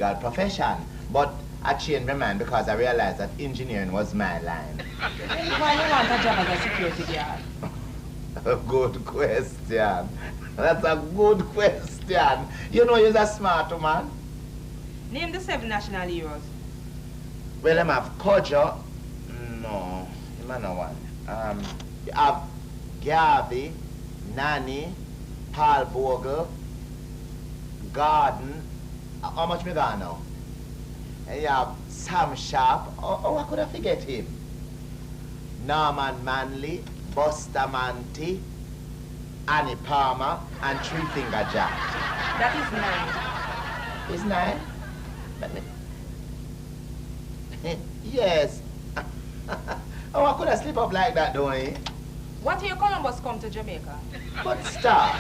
legal profession. But I changed my mind because I realized that engineering was my line. Why you want a job as a security guard? A good question. That's a good question. You know you're a smart man. Name the 7 national heroes. Well, I have Kojo. No, I'm not one. You have Garvey, Nanny, Paul Bogle, Garden. How much me got now? And you have Sam Sharp. Oh, I could have forget him. Norman Manley, Buster Manty, Annie Palmer, and Three Finger Jack. That is 9. Is 9? Let me... Yes. Oh, I could have slipped up like that, don't I? What year Columbus come to Jamaica? But stop.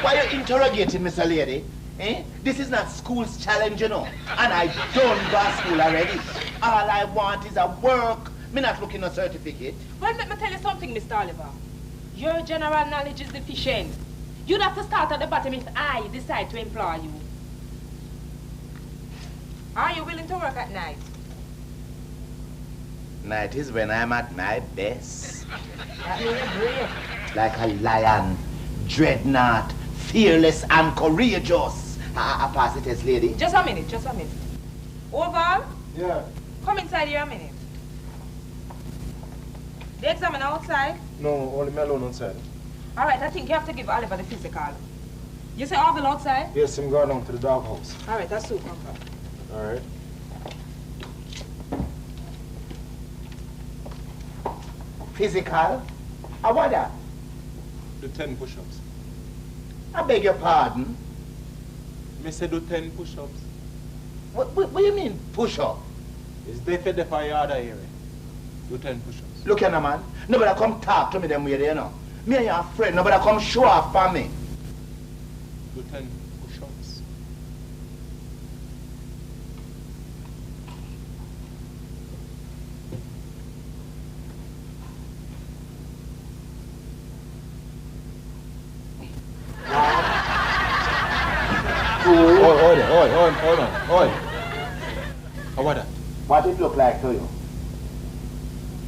Why are you interrogating, Mr. Lady? Eh? This is not school's challenge, you know. And I done go to school already. All I want is a work. Me not looking a certificate. Well, let me tell you something, Mr. Oliver. Your general knowledge is deficient. You'd have to start at the bottom if I decide to employ you. Are you willing to work at night? Night is when I'm at my best. That means brave. Like a lion, dreadnought, fearless and courageous. I pass it as lady. Just a minute, just a minute. Oval? Yeah. Come inside here a minute. The examiner outside? No, only me alone outside. All right, I think you have to give Oliver the physical. You say Orville outside? Yes, I'm going down to the doghouse. All right, that's super. All right. Physical? I want that. Do 10 push-ups. I beg your pardon. Me say do 10 push-ups. What do you mean, push up? It's definitely for your other area. Do 10 push-ups. Look here, man. Nobody come talk to me them way there, you know. Me and your friend, nobody come show off for me. Do 10 push-ups. Hold on. How about that? What it look like to you?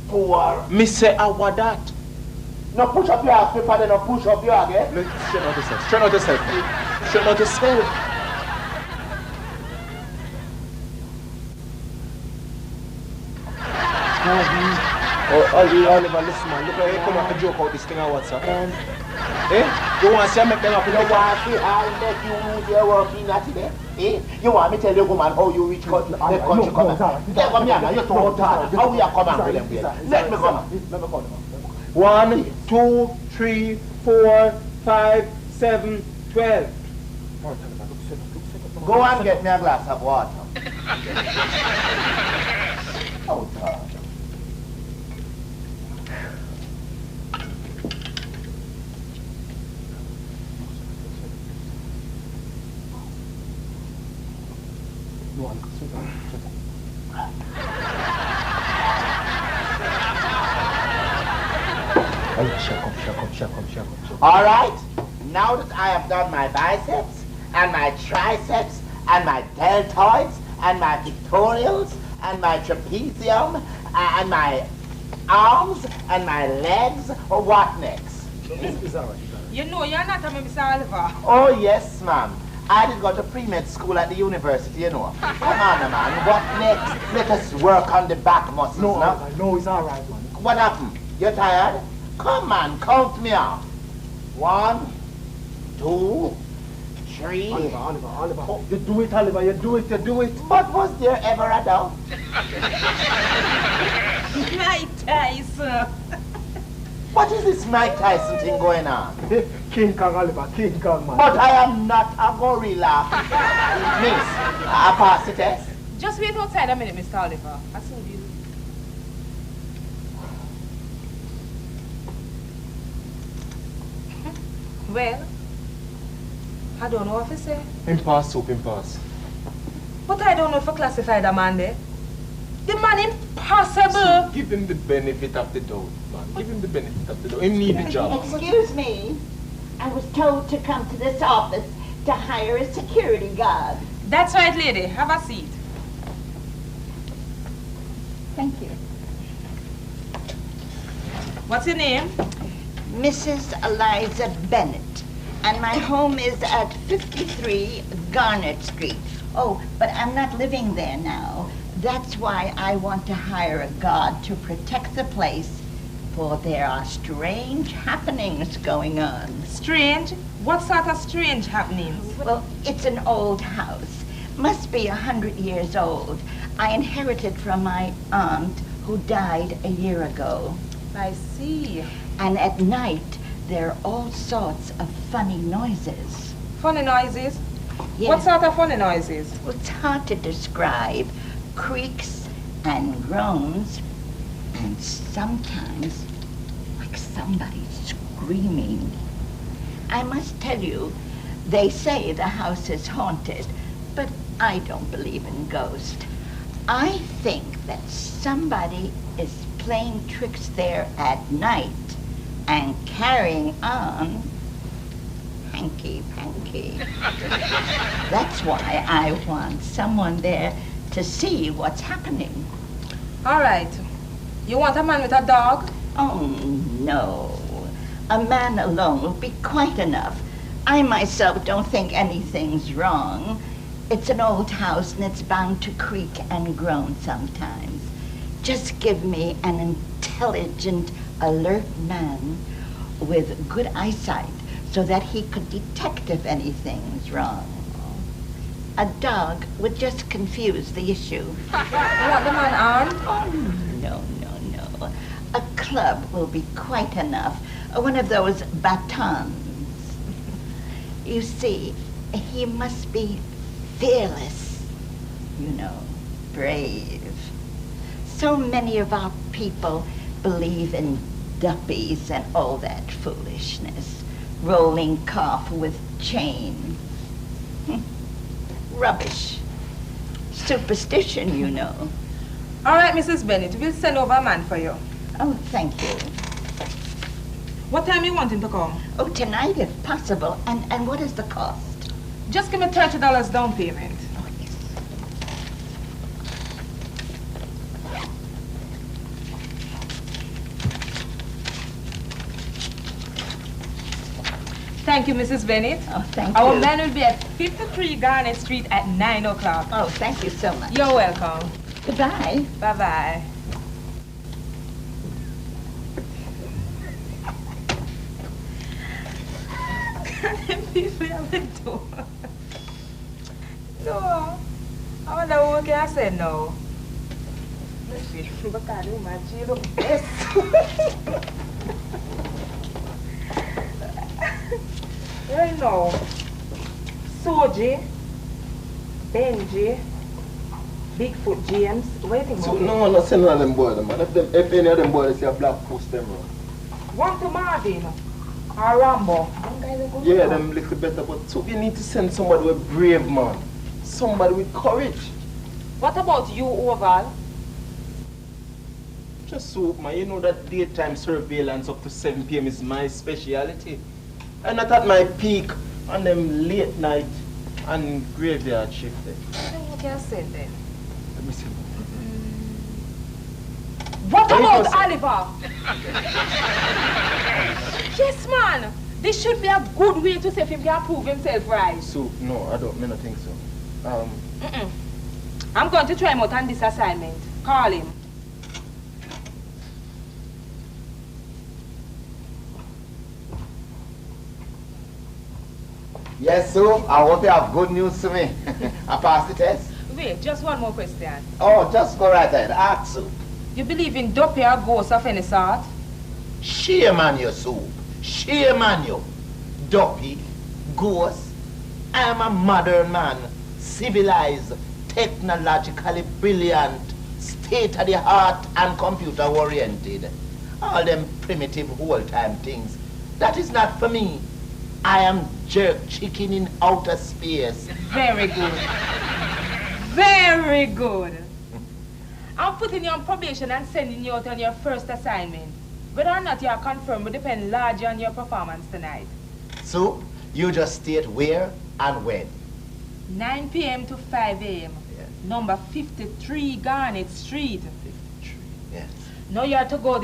Poor. Me say how about that? No push up your ass before they no push up your again. Let's straighten out yourself. Straighten out yourself. Straighten out yourself. Oliver, listen man, look like you come up and joke out this thing on WhatsApp. Eh? You want to see make them up in the You want to see how make you lose your work in that today? Eh? You want me to tell you woman how you reach country come? Come here now, you're too hard. How we are coming with them? Let me come. 1, 2, 3, 4, 5, 7, 12. Go and get me a glass of water. Oh, God. All right, now that I have done my biceps and my triceps and my deltoids and my pectorals and my trapezium and my arms and my legs, what next? It's all right. You know you're not a Mr. Oliver. Oh, yes, ma'am. I did go to pre-med school at the university, you know. Come on, man. What next? Let us work on the back muscles now. No, it's all right, man. What happened? You're tired? Come on, count me out. 1, 2, 3. Oliver. You do it, Oliver. You do it. But was there ever a doubt? Mike Tyson. What is this Mike Tyson thing going on? King Kong, Oliver. King Kong, man. But I am not a gorilla. Miss, I pass the test. Just wait outside a minute, Mr. Oliver. I saw you. Well, I don't know what to say. Impasse. But I don't know if I classify the man there. The man impossible. So give him the benefit of the doubt, man. Give him the benefit of the doubt. He need the job. Excuse me. I was told to come to this office to hire a security guard. That's right, lady. Have a seat. Thank you. What's your name? Mrs. Eliza Bennett. And my home is at 53 Garnet Street. Oh, but I'm not living there now. That's why I want to hire a guard to protect the place, for there are strange happenings going on. Strange? What sort of strange happenings? Well, it's an old house. Must be 100 years old. I inherited from my aunt who died a year ago. I see. And at night, there are all sorts of funny noises. Funny noises? Yes. What sort of funny noises? Well, it's hard to describe. Creaks and groans, and sometimes like somebody screaming. I must tell you, they say the house is haunted, but I don't believe in ghosts. I think that somebody is playing tricks there at night and carrying on hanky-panky. That's why I want someone there to see what's happening. All right. You want a man with a dog? Oh, no. A man alone will be quite enough. I myself don't think anything's wrong. It's an old house and it's bound to creak and groan sometimes. Just give me an intelligent, alert man with good eyesight so that he could detect if anything's wrong. A dog would just confuse the issue. You want the man armed? Oh, no. A club will be quite enough. One of those batons. You see, he must be fearless, you know, brave. So many of our people believe in Duppies and all that foolishness. Rolling cough with chain. Rubbish. Superstition, you know. All right, Mrs. Bennett, we'll send over a man for you. Oh, thank you. What time you want him to come? Oh, tonight if possible. And what is the cost? Just give me $30 down payment. Oh, yes. Thank you, Mrs. Bennett. Oh, thank you. Our man will be at 53 Garnet Street at 9 o'clock. Oh, thank you so much. You're welcome. Goodbye. Bye-bye. People have been doing. No. I wonder what can I say no. Let's see. Look at him, my Giro. Yes. Right now. Soji, Benji, Bigfoot James. Where do you think? So no one not send none of them boys, man. If any of them boys see a black post them run. One to Marvin or Rambo. Yeah, them little better, but so you need to send somebody with brave, man. Somebody with courage. What about you, Oval? Just so, man, you know that daytime surveillance up to 7 p.m. is my speciality. I'm not at my peak on them late night and graveyard shift. What can I say then? Let me see. What What about you Oliver? Yes, man. This should be a good way to see if he can prove himself right. So, no, I don't think so. I'm going to try him out on this assignment. Call him. Yes, sir. I hope you have good news to me. I passed the test. Wait, just one more question. Oh, just go right ahead. Ask, sir. You believe in Duppy or ghosts of any sort? Shame on you, Sue. Shame on you. Duppy, ghost. I am a modern man, civilized, technologically brilliant, state-of-the-art and computer-oriented. All them primitive old-time things. That is not for me. I am jerk chicken in outer space. Very good. Very good. I'm putting you on probation and sending you out on your first assignment. Whether or not you are confirmed will depend largely on your performance tonight. So, you just state where and when. 9 p.m. to 5 a.m. Yes. Number 53 Garnet Street. 53. Yes. Now you have to go there